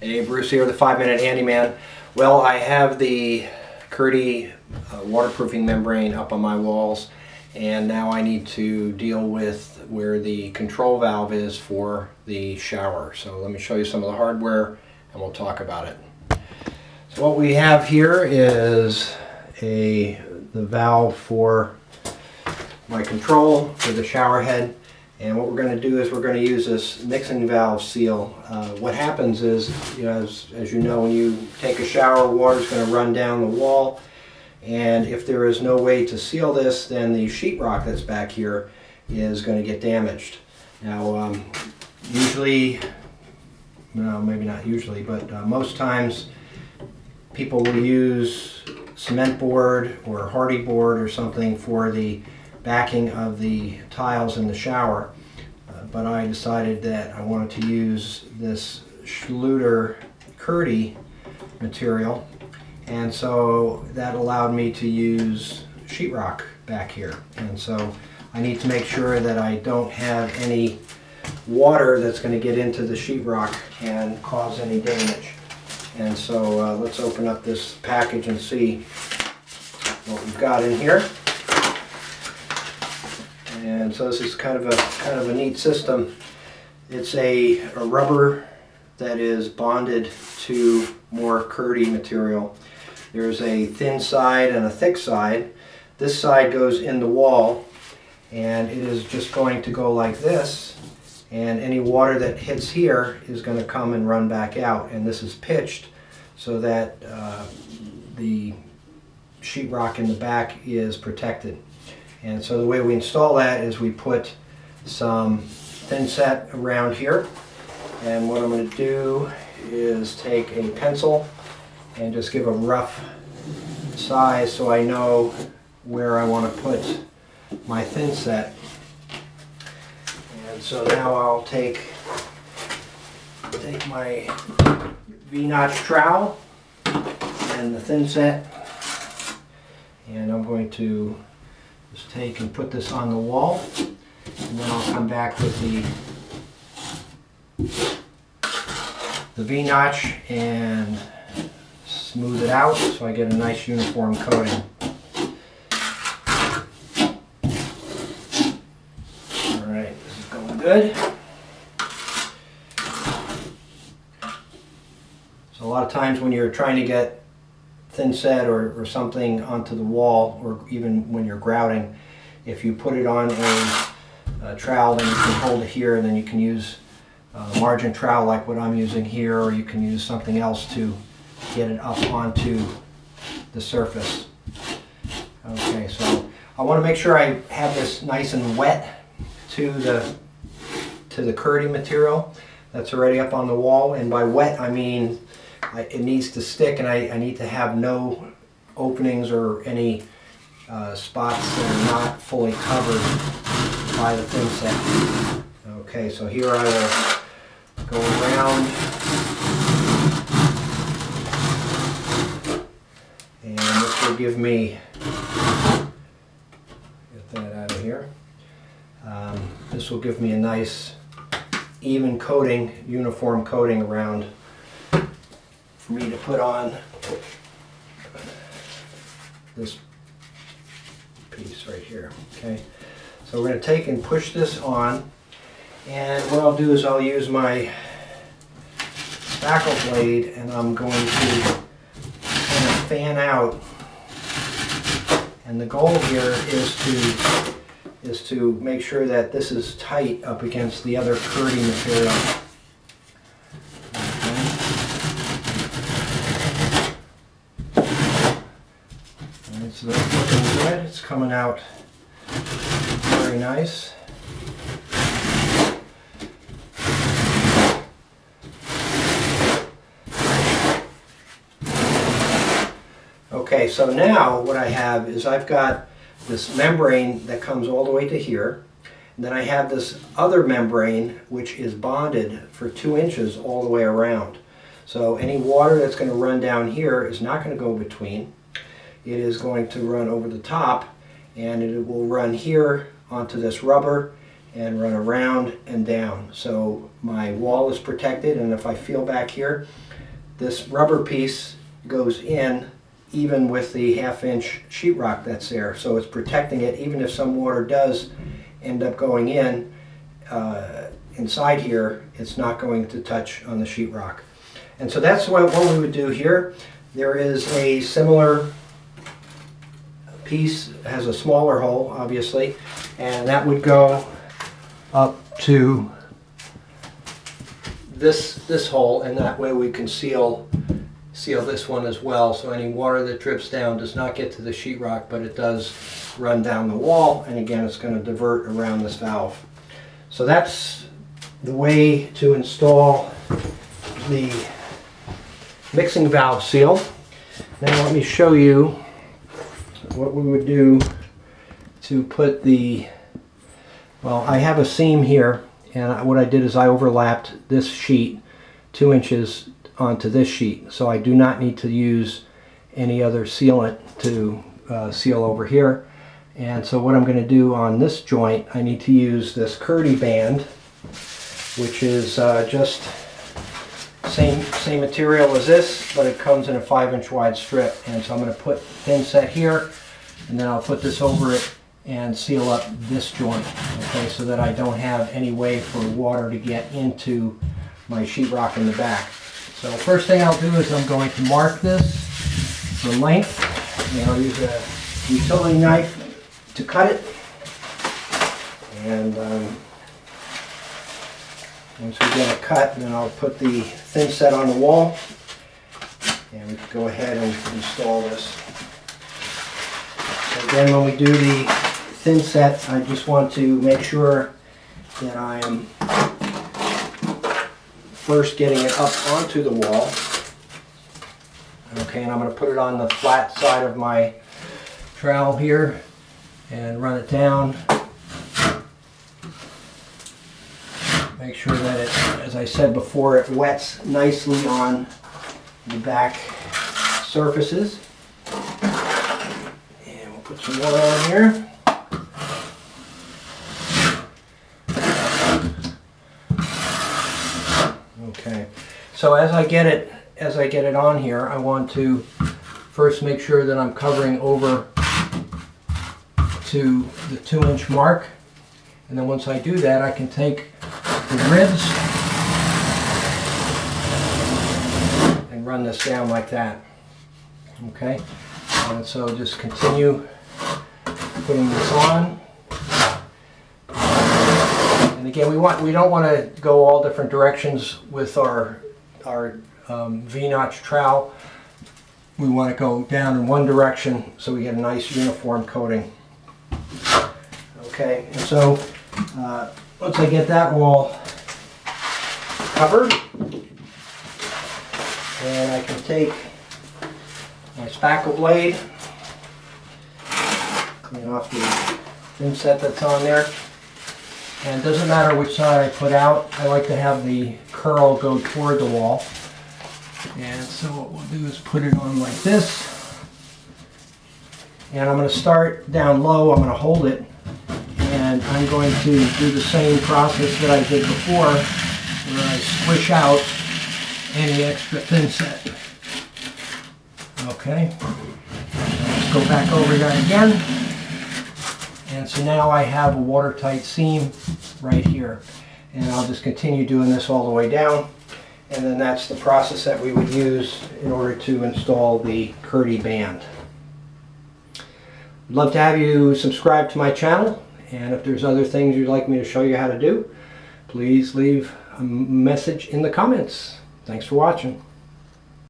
Hey, Bruce here, the 5-Minute Handyman. Well, I have the Kerdi waterproofing membrane up on my walls, and now I need to deal with where the control valve is for the shower. So let me show you some of the hardware and we'll talk about it. So what we have here is the valve for my control for the shower head. And what we're going to do is we're going to use this mixing valve seal. What happens is, as you know, when you take a shower, water's going to run down the wall. And if there is no way to seal this, then the sheetrock that's back here is going to get damaged. Now, usually, no, maybe not usually, but most times people will use cement board or hardy board or something for the backing of the tiles in the shower, but I decided that I wanted to use this Schluter Kerdi material, and so that allowed me to use sheetrock back here. And so I need to make sure that I don't have any water that's going to get into the sheetrock and cause any damage. And so let's open up this package and see what we've got in here. And so this is kind of a neat system. It's a rubber that is bonded to more Kerdi material. There's a thin side and a thick side. This side goes in the wall, and it is just going to go like this, and any water that hits here is going to come and run back out. And this is pitched so that the sheetrock in the back is protected. And so the way we install that is we put some thin set around here, and what I'm going to do is take a pencil and just give a rough size so I know where I want to put my thin set. And so now I'll take my V-notch trowel and the thin set, and I'm going to just take and put this on the wall, and then I'll come back with the V-notch and smooth it out so I get a nice uniform coating. Alright, this is going good. So a lot of times when you're trying to get thin set or something onto the wall, or even when you're grouting, if you put it on a trowel, then you can hold it here, and then you can use a margin trowel like what I'm using here, or you can use something else to get it up onto the surface. Okay, so I want to make sure I have this nice and wet to the Kerdi material that's already up on the wall, and by wet I mean it needs to stick, and I need to have no openings or any spots that are not fully covered by the thin set. Okay, so here I will go around, and this will give me, get that out of here, this will give me a nice even coating, uniform coating around for me to put on this piece right here. Okay, so we're going to take and push this on, and what I'll do is I'll use my spackle blade, and I'm going to kind of fan out, and the goal here is to make sure that this is tight up against the other Kerdi material. So that's looking good. It's coming out very nice. Okay, so now what I have is I've got this membrane that comes all the way to here, and then I have this other membrane which is bonded for 2 inches all the way around. So any water that's going to run down here is not going to go between. It is going to run over the top, and it will run here onto this rubber and run around and down. So my wall is protected, and if I feel back here, this rubber piece goes in even with the 1/2 inch sheetrock that's there. So it's protecting it even if some water does end up going in inside here, it's not going to touch on the sheetrock. And so that's what we would do here. There is a similar piece, has a smaller hole obviously, and that would go up to this hole, and that way we can seal this one as well, so any water that drips down does not get to the sheetrock, but it does run down the wall, and again it's going to divert around this valve. So that's the way to install the mixing valve seal. Now let me show you what we would do to put the, well, I have a seam here, and what I did is I overlapped this sheet 2 inches onto this sheet, so I do not need to use any other sealant to seal over here. And so what I'm going to do on this joint, I need to use this Kerdi band, which is just same material as this, but it comes in a 5-inch wide strip. And so I'm going to put thin set here, and then I'll put this over it and seal up this joint, okay, so that I don't have any way for water to get into my sheetrock in the back. So first thing I'll do is I'm going to mark this for length, and I'll use a utility knife to cut it. And once we get it cut, then I'll put the thin set on the wall, and we can go ahead and install this. So again, when we do the thin set, I just want to make sure that I am first getting it up onto the wall. Okay, and I'm going to put it on the flat side of my trowel here and run it down. Make sure that it, as I said before, it wets nicely on the back surfaces. And we'll put some water on here. Okay, so as I get it on here, I want to first make sure that I'm covering over to the 2-inch mark, and then once I do that, I can take the ribs and run this down like that. Okay, and so just continue putting this on. And again, we don't want to go all different directions with our V-notch trowel. We want to go down in one direction so we get a nice uniform coating. Okay, and so once I get that wall covered, and I can take my spackle blade, clean off the thin set that's on there. And it doesn't matter which side I put out. I like to have the curl go toward the wall. And so what we'll do is put it on like this. And I'm going to start down low. I'm going to hold it. And I'm going to do the same process that I did before, where I squish out any extra thin set. Okay. Let's go back over that again. And so now I have a watertight seam right here. And I'll just continue doing this all the way down. And then that's the process that we would use in order to install the Kerdi band. I'd love to have you subscribe to my channel. And if there's other things you'd like me to show you how to do, please leave a message in the comments. Thanks for watching.